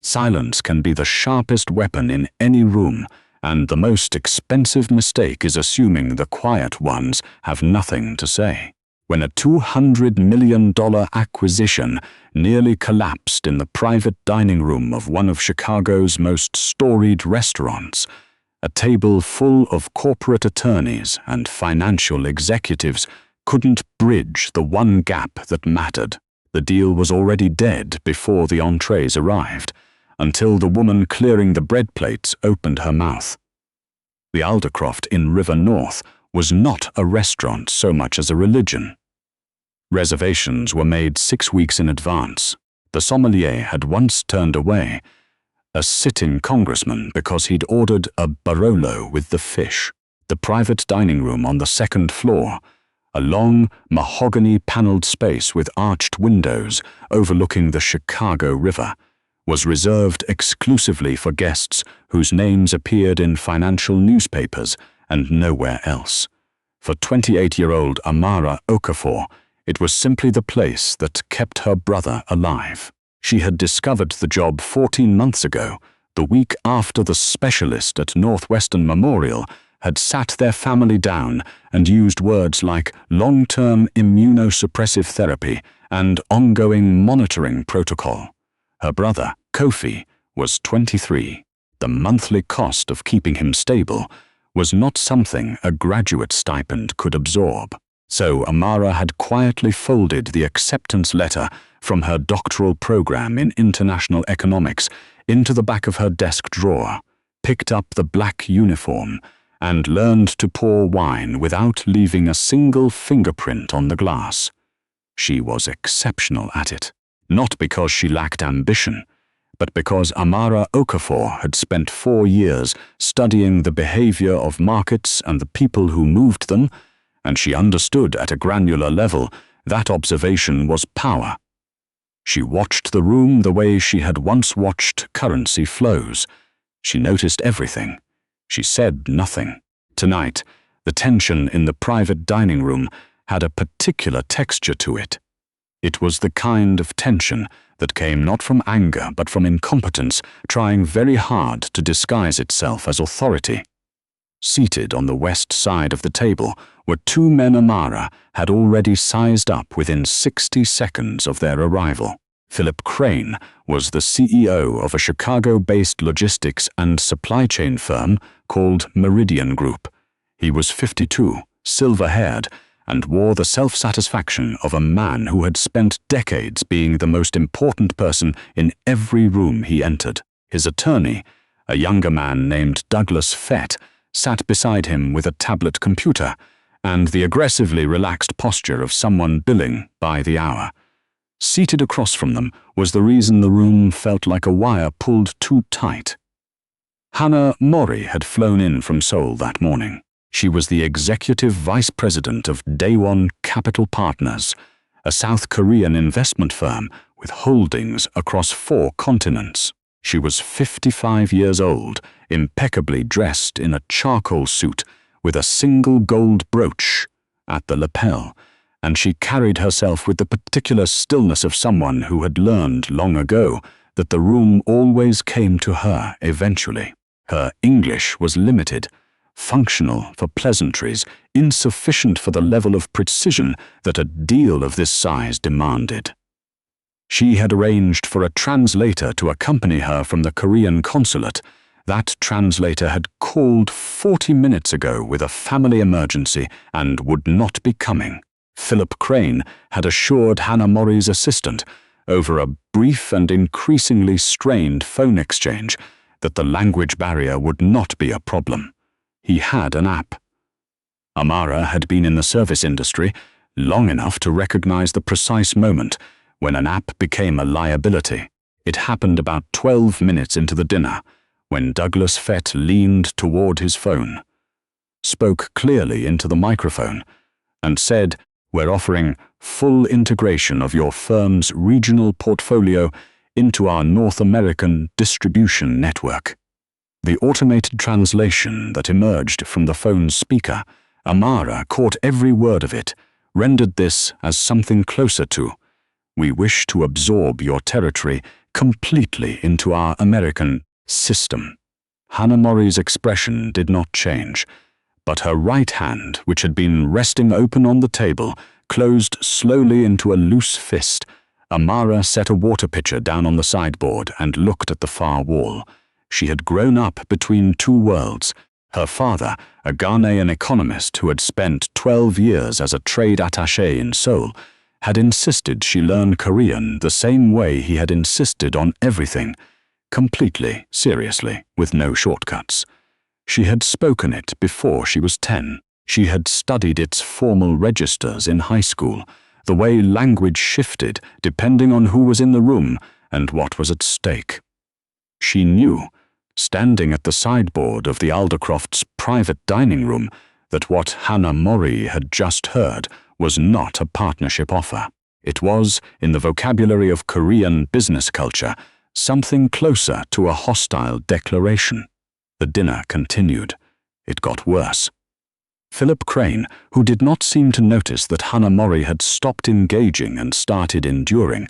Silence can be the sharpest weapon in any room, and the most expensive mistake is assuming the quiet ones have nothing to say. When a $200 million acquisition nearly collapsed in the private dining room of one of Chicago's most storied restaurants, a table full of corporate attorneys and financial executives couldn't bridge the one gap that mattered. The deal was already dead before the entrees arrived, until the woman clearing the bread plates opened her mouth. The Aldercroft in River North was not a restaurant so much as a religion. Reservations were made 6 weeks in advance. The sommelier had once turned away a sitting congressman because he'd ordered a Barolo with the fish. The private dining room on the second floor, a long, mahogany-paneled space with arched windows overlooking the Chicago River, was reserved exclusively for guests whose names appeared in financial newspapers and nowhere else. For 28-year-old Amara Okafor, it was simply the place that kept her brother alive. She had discovered the job 14 months ago, the week after the specialist at Northwestern Memorial had sat their family down and used words like long-term immunosuppressive therapy and ongoing monitoring protocol. Her brother, Kofi, was 23. The monthly cost of keeping him stable was not something a graduate stipend could absorb. So Amara had quietly folded the acceptance letter from her doctoral program in international economics into the back of her desk drawer, picked up the black uniform, and learned to pour wine without leaving a single fingerprint on the glass. She was exceptional at it, not because she lacked ambition, but because Amara Okafor had spent 4 years studying the behavior of markets and the people who moved them, and she understood at a granular level that observation was power. She watched the room the way she had once watched currency flows. She noticed everything. She said nothing. Tonight, the tension in the private dining room had a particular texture to it. It was the kind of tension that came not from anger but from incompetence, trying very hard to disguise itself as authority. Seated on the west side of the table were 2 men Amara had already sized up within 60 seconds of their arrival. Philip Crane was the CEO of a Chicago-based logistics and supply chain firm called Meridian Group. He was 52, silver-haired, and wore the self-satisfaction of a man who had spent decades being the most important person in every room he entered. His attorney, a younger man named Douglas Fett, sat beside him with a tablet computer and the aggressively relaxed posture of someone billing by the hour. Seated across from them was the reason the room felt like a wire pulled too tight. Hannah Mori had flown in from Seoul that morning. She was the executive vice president of Daewon Capital Partners, a South Korean investment firm with holdings across 4 continents. She was 55 years old, impeccably dressed in a charcoal suit with a single gold brooch at the lapel, and she carried herself with the particular stillness of someone who had learned long ago that the room always came to her eventually. Her English was limited, functional for pleasantries, insufficient for the level of precision that a deal of this size demanded. She had arranged for a translator to accompany her from the Korean consulate. That translator had called 40 minutes ago with a family emergency and would not be coming. Philip Crane had assured Hannah Mori's assistant, over a brief and increasingly strained phone exchange, that the language barrier would not be a problem. He had an app. Amara had been in the service industry long enough to recognize the precise moment when an app became a liability. It happened about 12 minutes into the dinner, when Douglas Fett leaned toward his phone, spoke clearly into the microphone, and said, "We're offering full integration of your firm's regional portfolio into our North American distribution network." The automated translation that emerged from the phone's speaker, Amara caught every word of it, rendered this as something closer to, "We wish to absorb your territory completely into our American system. Hanamori's expression did not change, but her right hand, which had been resting open on the table, closed slowly into a loose fist. Amara set a water pitcher down on the sideboard and looked at the far wall. She had grown up between two worlds. Her father, a Ghanaian economist who had spent 12 years as a trade attaché in Seoul, had insisted she learn Korean the same way he had insisted on everything, completely, seriously, with no shortcuts. She had spoken it before she was 10. She had studied its formal registers in high school, the way language shifted depending on who was in the room and what was at stake. She knew, standing at the sideboard of the Aldercrofts' private dining room, that what Hanamori had just heard was not a partnership offer. It was, in the vocabulary of Korean business culture, something closer to a hostile declaration. The dinner continued. It got worse. Philip Crane, who did not seem to notice that Hanamori had stopped engaging and started enduring,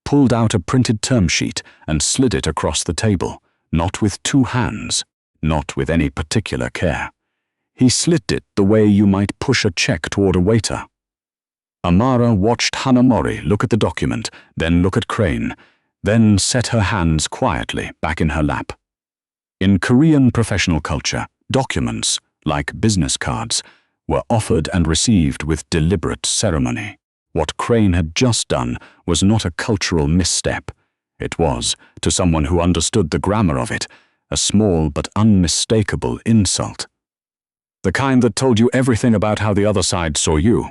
pulled out a printed term sheet and slid it across the table, not with two hands, not with any particular care. He slid it the way you might push a check toward a waiter. Amara watched Hanamori look at the document, then look at Crane, then set her hands quietly back in her lap. In Korean professional culture, documents, like business cards, were offered and received with deliberate ceremony. What Crane had just done was not a cultural misstep. It was, to someone who understood the grammar of it, a small but unmistakable insult. The kind that told you everything about how the other side saw you.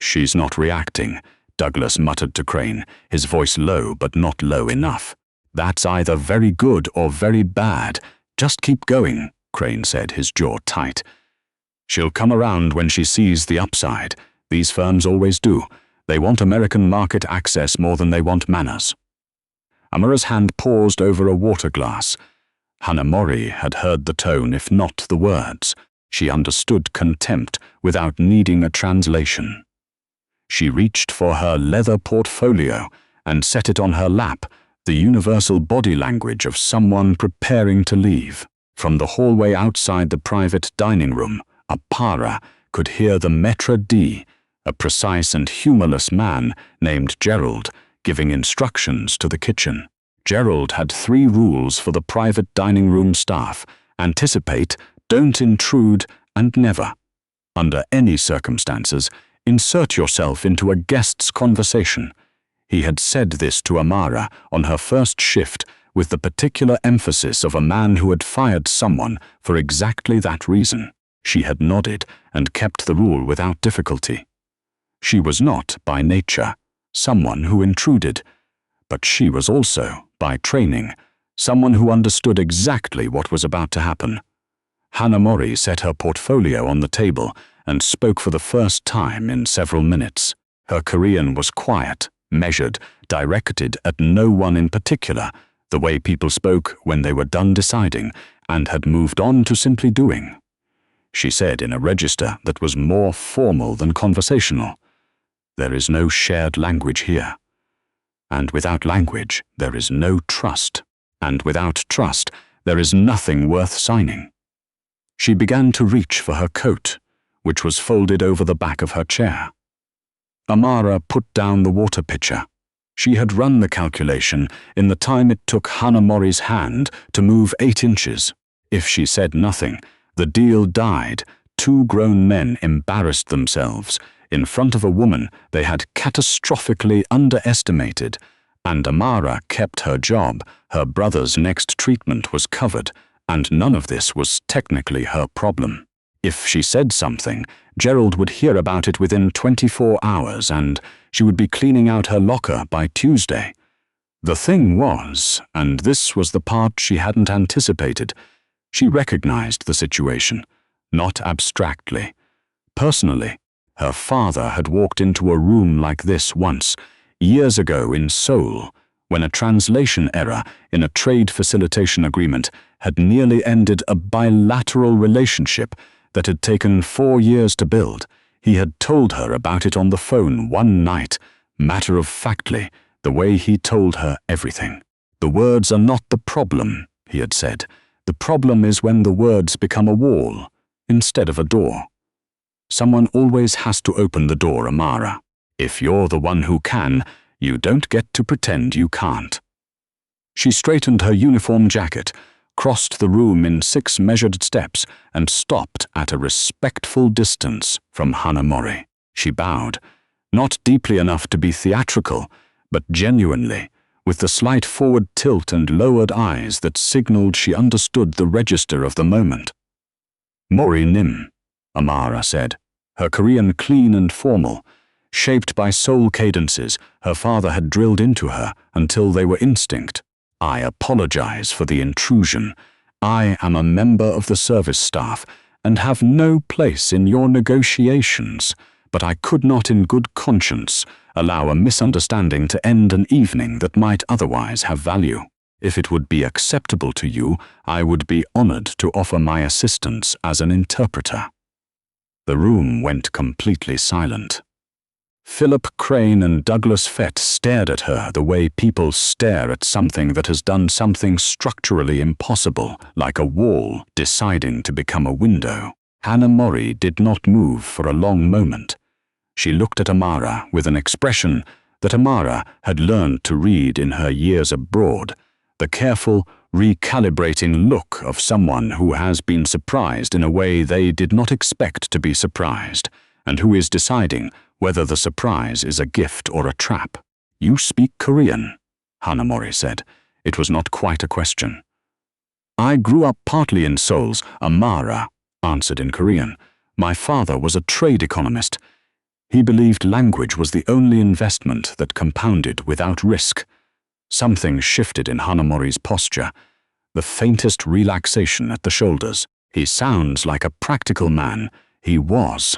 "She's not reacting," Douglas muttered to Crane, his voice low but not low enough. "That's either very good or very bad. Just keep going," Crane said, his jaw tight. "She'll come around when she sees the upside. These firms always do. They want American market access more than they want manners." Amara's hand paused over a water glass. Hanamori had heard the tone, if not the words. She understood contempt without needing a translation. She reached for her leather portfolio and set it on her lap, the universal body language of someone preparing to leave. From the hallway outside the private dining room, Apara could hear the maître d', a precise and humorless man named Gerald, giving instructions to the kitchen. Gerald had 3 rules for the private dining room staff: anticipate, don't intrude, and never. Under any circumstances, insert yourself into a guest's conversation. He had said this to Amara on her first shift with the particular emphasis of a man who had fired someone for exactly that reason. She had nodded and kept the rule without difficulty. She was not, by nature, someone who intruded, but she was also, by training, someone who understood exactly what was about to happen. Hanamori set her portfolio on the table and spoke for the first time in several minutes. Her Korean was quiet, measured, directed at no one in particular, the way people spoke when they were done deciding and had moved on to simply doing. She said in a register that was more formal than conversational, "There is no shared language here. And without language, there is no trust. And without trust, there is nothing worth signing." She began to reach for her coat, which was folded over the back of her chair. Amara put down the water pitcher. She had run the calculation in the time it took Hanamori's hand to move 8 inches. If she said nothing, the deal died. 2 grown men embarrassed themselves in front of a woman they had catastrophically underestimated, and Amara kept her job. Her brother's next treatment was covered, and none of this was technically her problem. If she said something, Gerald would hear about it within 24 hours, and she would be cleaning out her locker by Tuesday. The thing was, and this was the part she hadn't anticipated, she recognized the situation, not abstractly. Personally, her father had walked into a room like this once, years ago in Seoul, when a translation error in a trade facilitation agreement had nearly ended a bilateral relationship that had taken 4 years to build. He had told her about it on the phone one night, matter-of-factly, the way he told her everything. "The words are not the problem," he had said. "The problem is when the words become a wall instead of a door. Someone always has to open the door, Amara. If you're the one who can, you don't get to pretend you can't." She straightened her uniform jacket, crossed the room in 6 measured steps, and stopped at a respectful distance from Hanamori. She bowed, not deeply enough to be theatrical, but genuinely, with the slight forward tilt and lowered eyes that signaled she understood the register of the moment. "Mori Nim," Amara said, her Korean clean and formal, shaped by Seoul cadences her father had drilled into her until they were instinct. "I apologize for the intrusion. I am a member of the service staff and have no place in your negotiations, but I could not in good conscience allow a misunderstanding to end an evening that might otherwise have value. If it would be acceptable to you, I would be honored to offer my assistance as an interpreter." The room went completely silent. Philip Crane and Douglas Fett stared at her the way people stare at something that has done something structurally impossible, like a wall deciding to become a window. Hanamori did not move for a long moment. She looked at Amara with an expression that Amara had learned to read in her years abroad, the careful, recalibrating look of someone who has been surprised in a way they did not expect to be surprised, and who is deciding whether the surprise is a gift or a trap. "You speak Korean," Hanamori said. It was not quite a question. "I grew up partly in Seoul," Amara answered in Korean. "My father was a trade economist. He believed language was the only investment that compounded without risk." Something shifted in Hanamori's posture, the faintest relaxation at the shoulders. "He sounds like a practical man." He was.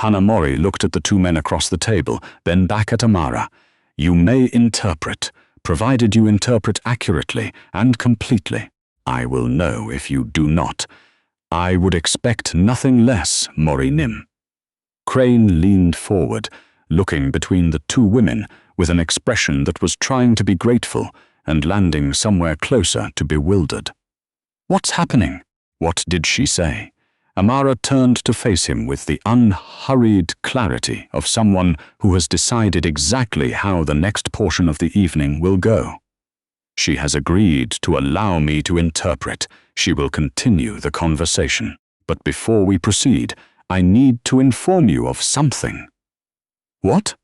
Hanamori looked at the 2 men across the table, then back at Amara. "You may interpret, provided you interpret accurately and completely. I will know if you do not. I would expect nothing less, Mori Nim." Crane leaned forward, looking between the 2 women with an expression that was trying to be grateful and landing somewhere closer to bewildered. "What's happening?" What did she say? Amara turned to face him with the unhurried clarity of someone who has decided exactly how the next portion of the evening will go. "She has agreed to allow me to interpret. She will continue the conversation. But before we proceed, I need to inform you of something." "What?"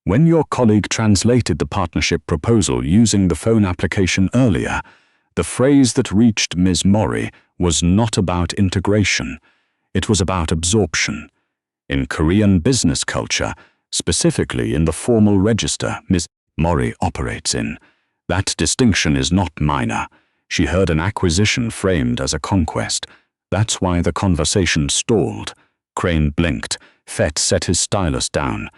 "When your colleague translated the partnership proposal using the phone application earlier, the phrase that reached Ms. Mori was not about integration. It was about absorption. In Korean business culture, specifically in the formal register Ms. Mori operates in, that distinction is not minor. She heard an acquisition framed as a conquest. That's why the conversation stalled." Crane blinked. Fett set his stylus down.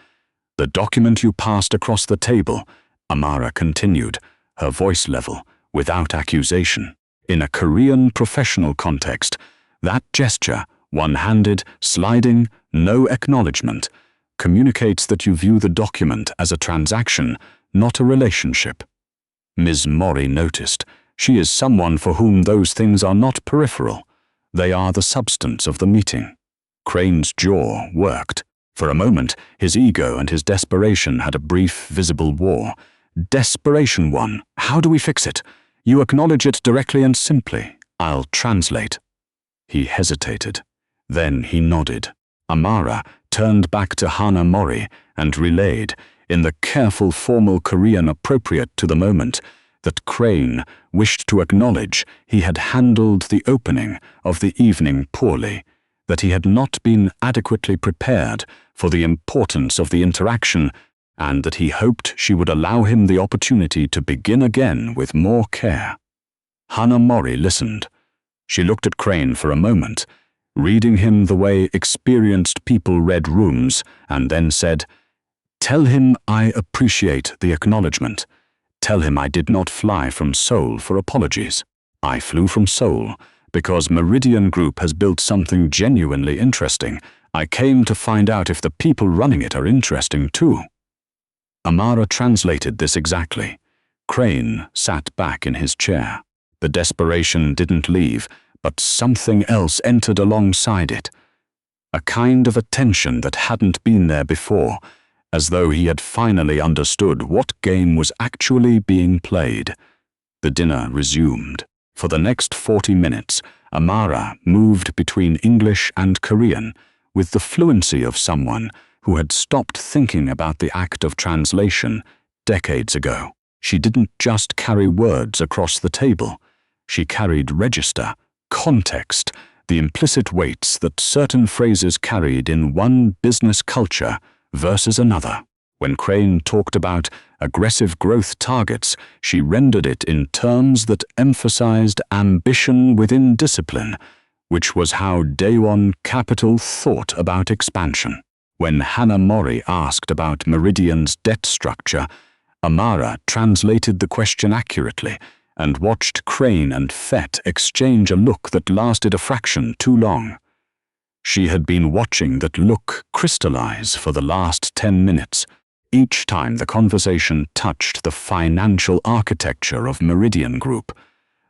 "The document you passed across the table," Amara continued, her voice level, without accusation. "In a Korean professional context, that gesture, one-handed, sliding, no acknowledgement, communicates that you view the document as a transaction, not a relationship." Ms. Mori noticed. She is someone for whom those things are not peripheral. They are the substance of the meeting. Crane's jaw worked. For a moment, his ego and his desperation had a brief, visible war. "Desperation 1. How do we fix it? You acknowledge it directly and simply. I'll translate." He hesitated. Then he nodded. Amara turned back to Hanamori and relayed, in the careful formal Korean appropriate to the moment, that Crane wished to acknowledge he had handled the opening of the evening poorly, that he had not been adequately prepared for the importance of the interaction, and that he hoped she would allow him the opportunity to begin again with more care. Hanamori listened. She looked at Crane for a moment, reading him the way experienced people read rooms, and then said, "Tell him I appreciate the acknowledgement. Tell him I did not fly from Seoul for apologies. I flew from Seoul because Meridian Group has built something genuinely interesting. I came to find out if the people running it are interesting too." Amara translated this exactly. Crane sat back in his chair. The desperation didn't leave, but something else entered alongside it. A kind of attention that hadn't been there before, as though he had finally understood what game was actually being played. The dinner resumed. For the next 40 minutes, Amara moved between English and Korean with the fluency of someone who had stopped thinking about the act of translation decades ago. She didn't just carry words across the table. She carried register, context, the implicit weights that certain phrases carried in one business culture versus another. When Crane talked about aggressive growth targets, she rendered it in terms that emphasized ambition within discipline, which was how Daewon Capital thought about expansion. When Hannah Mori asked about Meridian's debt structure, Amara translated the question accurately and watched Crane and Fett exchange a look that lasted a fraction too long. She had been watching that look crystallize for the last 10 minutes, each time the conversation touched the financial architecture of Meridian Group,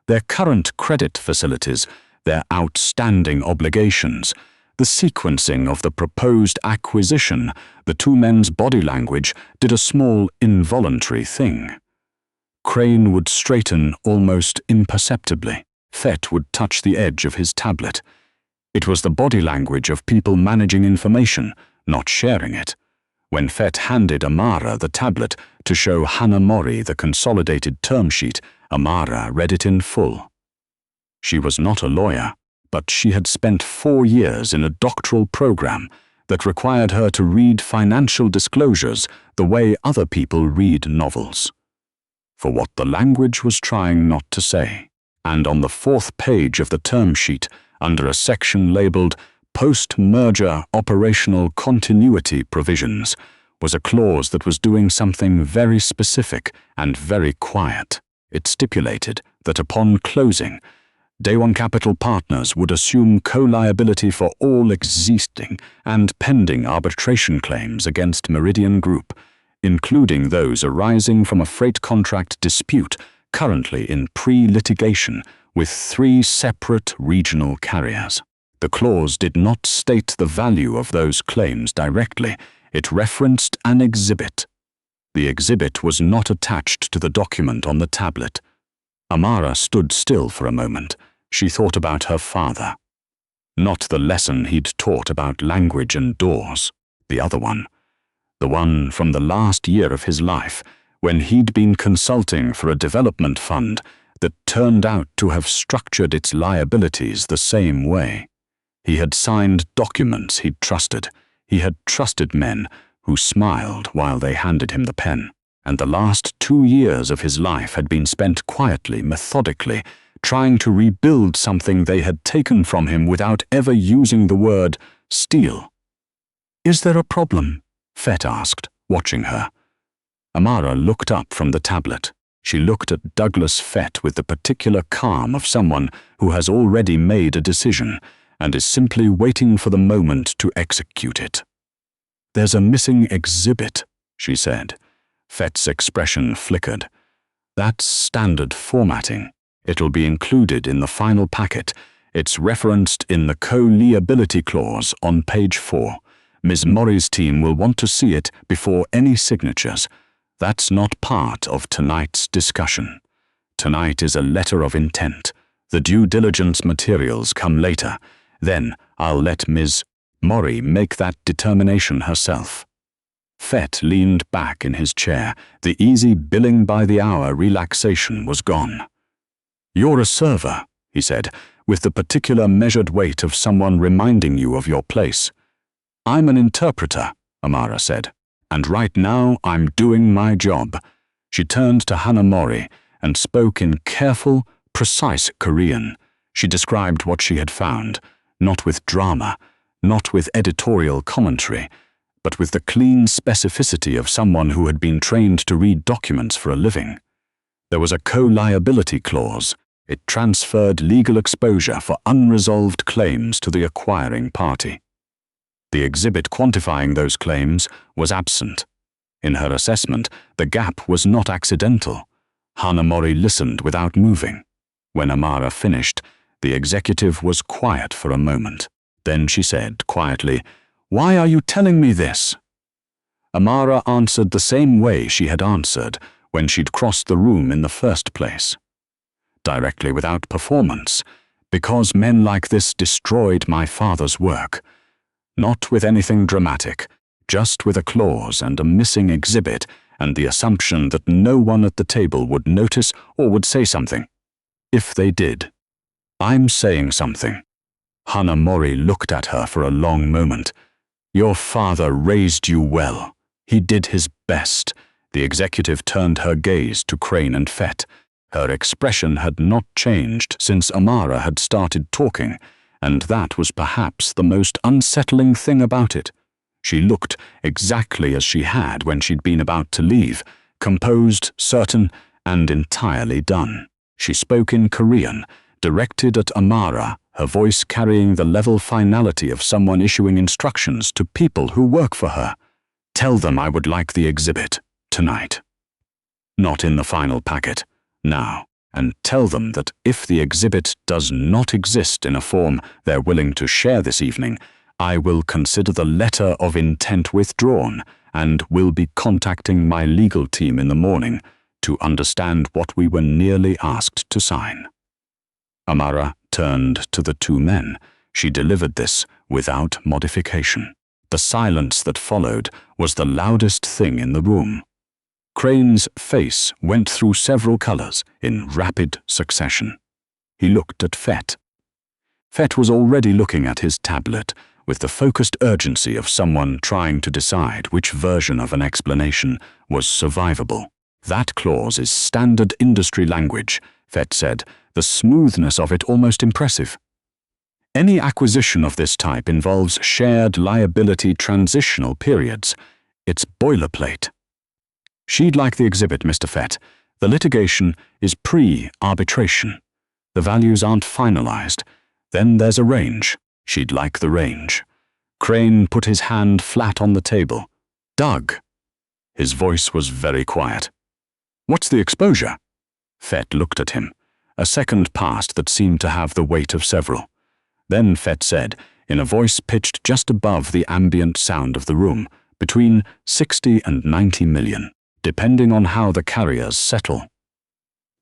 their current credit facilities, their outstanding obligations, the sequencing of the proposed acquisition. The two men's body language did a small involuntary thing. Crane would straighten almost imperceptibly. Fett would touch the edge of his tablet. It was the body language of people managing information, not sharing it. When Fett handed Amara the tablet to show Hannah Mori the consolidated term sheet, Amara read it in full. She was not a lawyer, but she had spent 4 years in a doctoral program that required her to read financial disclosures the way other people read novels. For what the language was trying not to say. And on the 4th page of the term sheet, under a section labeled Post-Merger Operational Continuity Provisions, was a clause that was doing something very specific and very quiet. It stipulated that upon closing, Daewon Capital Partners would assume co-liability for all existing and pending arbitration claims against Meridian Group, including those arising from a freight contract dispute currently in pre-litigation with 3 separate regional carriers. The clause did not state the value of those claims directly. It referenced an exhibit. The exhibit was not attached to the document on the tablet. Amara stood still for a moment. She thought about her father. Not the lesson he'd taught about language and doors. The other one. The one from the last year of his life, when he'd been consulting for a development fund that turned out to have structured its liabilities the same way. He had signed documents he'd trusted. He had trusted men who smiled while they handed him the pen. And the last 2 years of his life had been spent quietly, methodically, trying to rebuild something they had taken from him without ever using the word steal. "Is there a problem?" Fett asked, watching her. Amara looked up from the tablet. She looked at Douglas Fett with the particular calm of someone who has already made a decision and is simply waiting for the moment to execute it. "There's a missing exhibit," she said. Fett's expression flickered. "That's standard formatting. It'll be included in the final packet. It's referenced in the co-liability clause on page 4. Ms. Mori's team will want to see it before any signatures. That's not part of tonight's discussion. Tonight is a letter of intent. The due diligence materials come later. Then I'll let Ms. Mori make that determination herself." Fett leaned back in his chair. The easy billing by the hour relaxation was gone. "You're a server," he said, with the particular measured weight of someone reminding you of your place. "I'm an interpreter," Amara said, "and right now I'm doing my job." She turned to Hannah Mori and spoke in careful, precise Korean. She described what she had found, not with drama, not with editorial commentary, but with the clean specificity of someone who had been trained to read documents for a living. There was a co-liability clause. It transferred legal exposure for unresolved claims to the acquiring party. The exhibit quantifying those claims was absent. In her assessment, the gap was not accidental. Hanamori listened without moving. When Amara finished, the executive was quiet for a moment. Then she said quietly, "Why are you telling me this?" Amara answered the same way she had answered when she'd crossed the room in the first place. Directly, without performance, because men like this destroyed my father's work. Not with anything dramatic, just with a clause and a missing exhibit and the assumption that no one at the table would notice or would say something. If they did. "I'm saying something." Hanamori looked at her for a long moment. "Your father raised you well. He did his best." The executive turned her gaze to Crane and Fett. Her expression had not changed since Amara had started talking, and that was perhaps the most unsettling thing about it. She looked exactly as she had when she'd been about to leave, composed, certain, and entirely done. She spoke in Korean, directed at Amara, her voice carrying the level finality of someone issuing instructions to people who work for her. "Tell them I would like the exhibit, tonight. Not in the final packet, now. And tell them that if the exhibit does not exist in a form they're willing to share this evening, I will consider the letter of intent withdrawn and will be contacting my legal team in the morning to understand what we were nearly asked to sign." Amara turned to the two men. She delivered this without modification. The silence that followed was the loudest thing in the room. Crane's face went through several colors in rapid succession. He looked at Fett. Fett was already looking at his tablet with the focused urgency of someone trying to decide which version of an explanation was survivable. "That clause is standard industry language," Fett said, the smoothness of it almost impressive. "Any acquisition of this type involves shared liability transitional periods. It's boilerplate." "She'd like the exhibit, Mr. Fett. The litigation is pre-arbitration. The values aren't finalized. Then there's a range. She'd like the range." Crane put his hand flat on the table. "Doug." His voice was very quiet. "What's the exposure?" Fett looked at him. A second passed that seemed to have the weight of several. Then Fett said, in a voice pitched just above the ambient sound of the room, between 60 and 90 million, depending on how the carriers settle.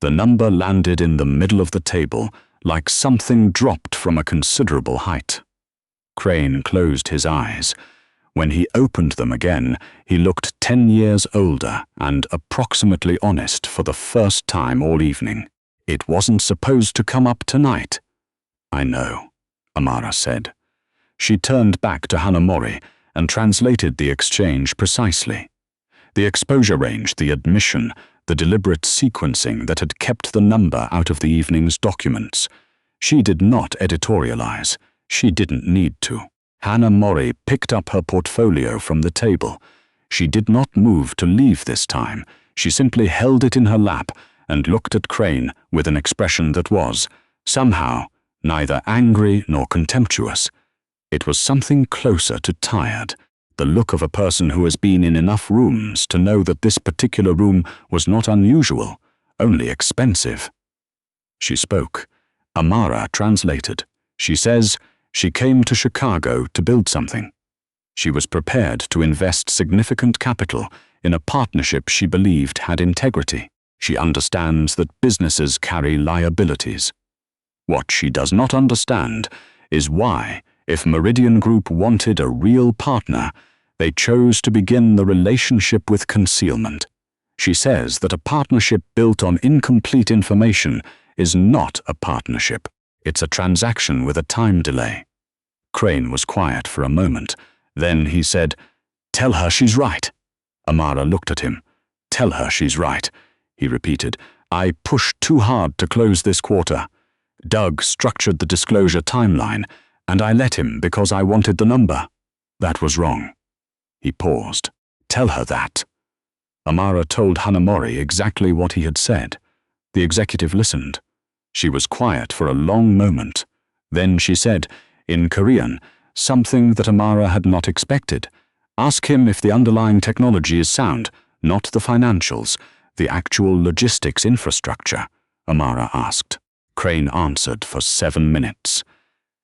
The number landed in the middle of the table, like something dropped from a considerable height. Crane closed his eyes. When he opened them again, he looked 10 years older and approximately honest for the first time all evening. "It wasn't supposed to come up tonight." "I know," Amara said. She turned back to Hanamori and translated the exchange precisely. The exposure range, the admission, the deliberate sequencing that had kept the number out of the evening's documents. She did not editorialize. She didn't need to. Hanamori picked up her portfolio from the table. She did not move to leave this time. She simply held it in her lap and looked at Crane with an expression that was, somehow, neither angry nor contemptuous. It was something closer to tired, the look of a person who has been in enough rooms to know that this particular room was not unusual, only expensive. She spoke. Amara translated. She says she came to Chicago to build something. She was prepared to invest significant capital in a partnership she believed had integrity. She understands that businesses carry liabilities. What she does not understand is why, if Meridian Group wanted a real partner, they chose to begin the relationship with concealment. She says that a partnership built on incomplete information is not a partnership. It's a transaction with a time delay. Crane was quiet for a moment. Then he said, "Tell her she's right." Amara looked at him. "Tell her she's right," he repeated. "I pushed too hard to close this quarter. Doug structured the disclosure timeline, and I let him because I wanted the number. That was wrong." He paused. "Tell her that." Amara told Hanamori exactly what he had said. The executive listened. She was quiet for a long moment. Then she said, in Korean, something that Amara had not expected. Ask him if the underlying technology is sound, not the financials, the actual logistics infrastructure, Amara asked. Crane answered for 7 minutes.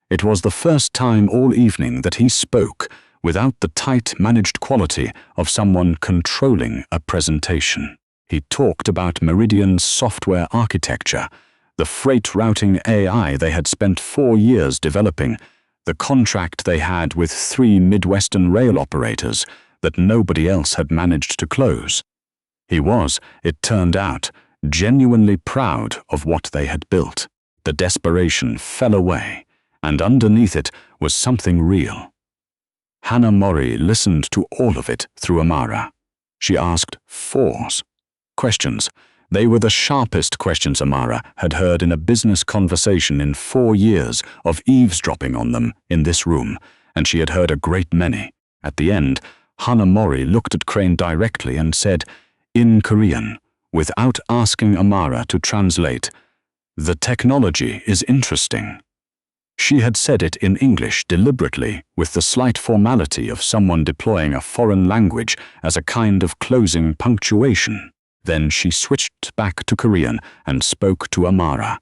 It was the first time all evening that he spoke without the tight, managed quality of someone controlling a presentation. He talked about Meridian's software architecture, the freight routing AI they had spent 4 years developing, the contract they had with 3 Midwestern rail operators that nobody else had managed to close. He was, it turned out, genuinely proud of what they had built. The desperation fell away, and underneath it was something real. Hannah Mori listened to all of it through Amara. She asked 4 questions. They were the sharpest questions Amara had heard in a business conversation in 4 years of eavesdropping on them in this room, and she had heard a great many. At the end, Hannah Mori looked at Crane directly and said, in Korean, without asking Amara to translate, "The technology is interesting." She had said it in English deliberately, with the slight formality of someone deploying a foreign language as a kind of closing punctuation. Then she switched back to Korean and spoke to Amara.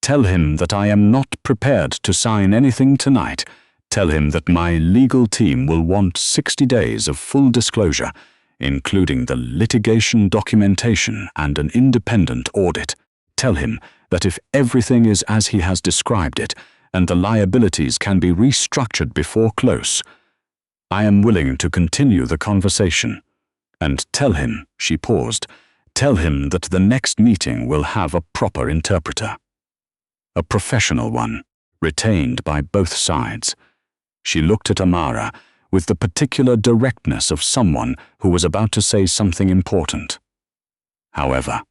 "Tell him that I am not prepared to sign anything tonight. Tell him that my legal team will want 60 days of full disclosure, including the litigation documentation and an independent audit. Tell him that if everything is as he has described it, and the liabilities can be restructured before close, I am willing to continue the conversation. And tell him," she paused, "tell him that the next meeting will have a proper interpreter. A professional one, retained by both sides." She looked at Amara with the particular directness of someone who was about to say something important. "However,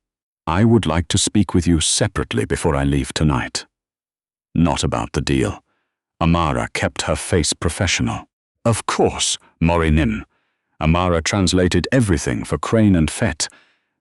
I would like to speak with you separately before I leave tonight." Not about the deal. Amara kept her face professional. "Of course, Morinim." Amara translated everything for Crane and Fett,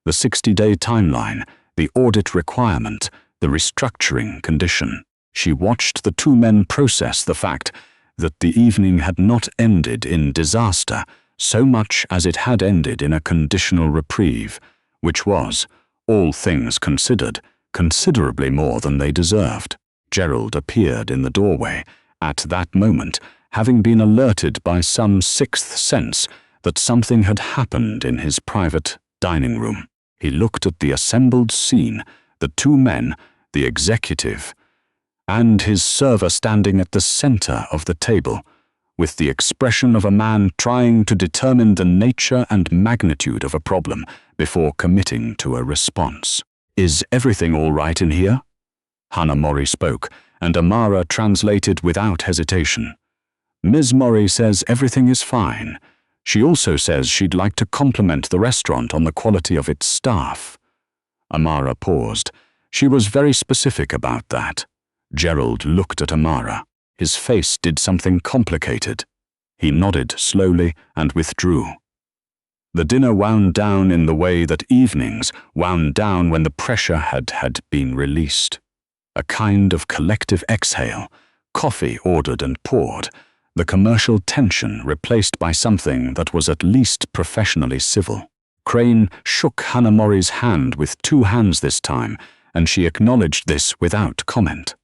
the 60-day timeline, the audit requirement, the restructuring condition. She watched the 2 men process the fact that the evening had not ended in disaster so much as it had ended in a conditional reprieve, which was, all things considered, considerably more than they deserved. Gerald appeared in the doorway, at that moment, having been alerted by some 6th sense that something had happened in his private dining room. He looked at the assembled scene, the 2 men, the executive, and his server standing at the center of the table, with the expression of a man trying to determine the nature and magnitude of a problem before committing to a response. "Is everything all right in here?" Hannah Mori spoke, and Amara translated without hesitation. "Ms. Mori says everything is fine. She also says she'd like to compliment the restaurant on the quality of its staff." Amara paused. She was very specific about that. Gerald looked at Amara. His face did something complicated. He nodded slowly and withdrew. The dinner wound down in the way that evenings wound down when the pressure had been released. A kind of collective exhale, coffee ordered and poured, the commercial tension replaced by something that was at least professionally civil. Crane shook Hannah Mori's hand with 2 hands this time, and she acknowledged this without comment.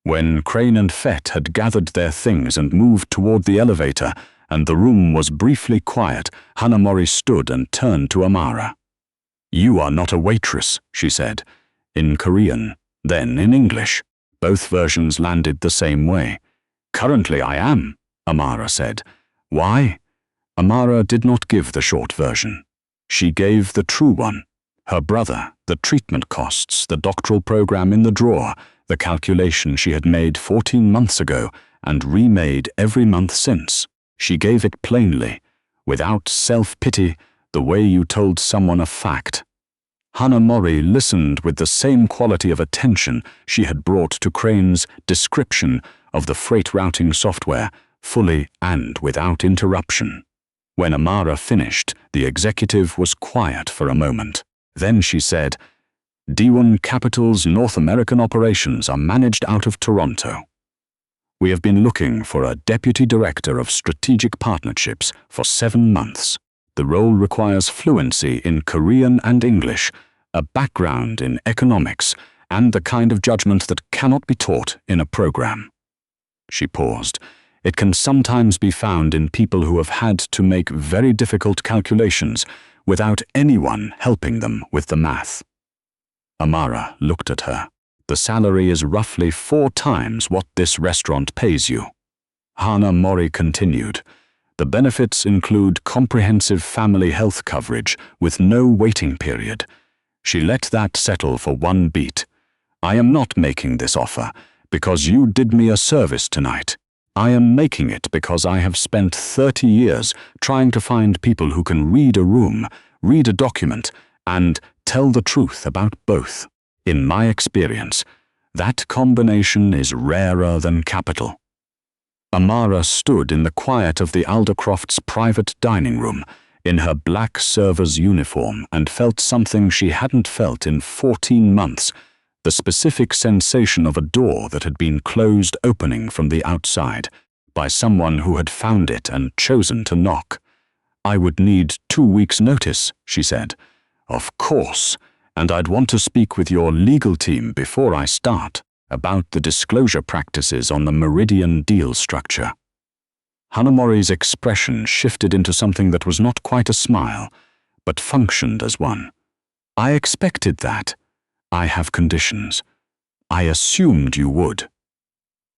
When Crane and Fett had gathered their things and moved toward the elevator, and the room was briefly quiet, Hannah Mori stood and turned to Amara. "You are not a waitress," she said, in Korean, then in English. Both versions landed the same way. "Currently I am," Amara said. "Why?" Amara did not give the short version. She gave the true one. Her brother, the treatment costs, the doctoral program in the drawer, the calculation she had made 14 months ago and remade every month since. She gave it plainly, without self-pity, the way you told someone a fact. Hannah Mori listened with the same quality of attention she had brought to Crane's description of the freight routing software, fully and without interruption. When Amara finished, the executive was quiet for a moment. Then she said, "D1 Capital's North American operations are managed out of Toronto." We have been looking for a deputy director of strategic partnerships for 7 months. The role requires fluency in Korean and English, a background in economics, and the kind of judgment that cannot be taught in a program." She paused. "It can sometimes be found in people who have had to make very difficult calculations without anyone helping them with the math." Amara looked at her. "The salary is roughly 4 times what this restaurant pays you." Hana Mori continued. "The benefits include comprehensive family health coverage with no waiting period." She let that settle for 1 beat. "I am not making this offer because you did me a service tonight. I am making it because I have spent 30 years trying to find people who can read a room, read a document, and tell the truth about both. In my experience, that combination is rarer than capital." Amara stood in the quiet of the Aldercrofts' private dining room, in her black server's uniform, and felt something she hadn't felt in 14 months, the specific sensation of a door that had been closed opening from the outside, by someone who had found it and chosen to knock. "I would need 2 weeks' notice," she said. "Of course, and I'd want to speak with your legal team before I start about the disclosure practices on the Meridian deal structure." Hanamori's expression shifted into something that was not quite a smile, but functioned as one. "I expected that. I have conditions. I assumed you would."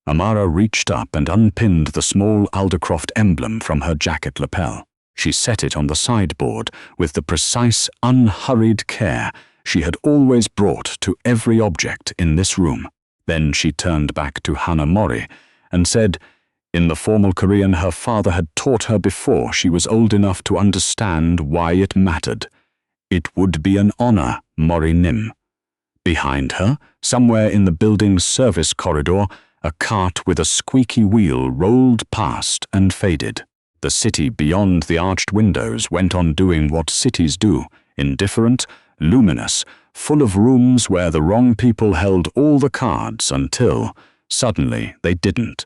Amara reached up and unpinned the small Aldercroft emblem from her jacket lapel. She set it on the sideboard with the precise, unhurried care she had always brought to every object in this room. Then she turned back to Hana Mori and said, in the formal Korean her father had taught her before she was old enough to understand why it mattered. "It would be an honor, Mori Nim." Behind her, somewhere in the building's service corridor, a cart with a squeaky wheel rolled past and faded. The city beyond the arched windows went on doing what cities do, indifferent, luminous, full of rooms where the wrong people held all the cards until, suddenly, they didn't.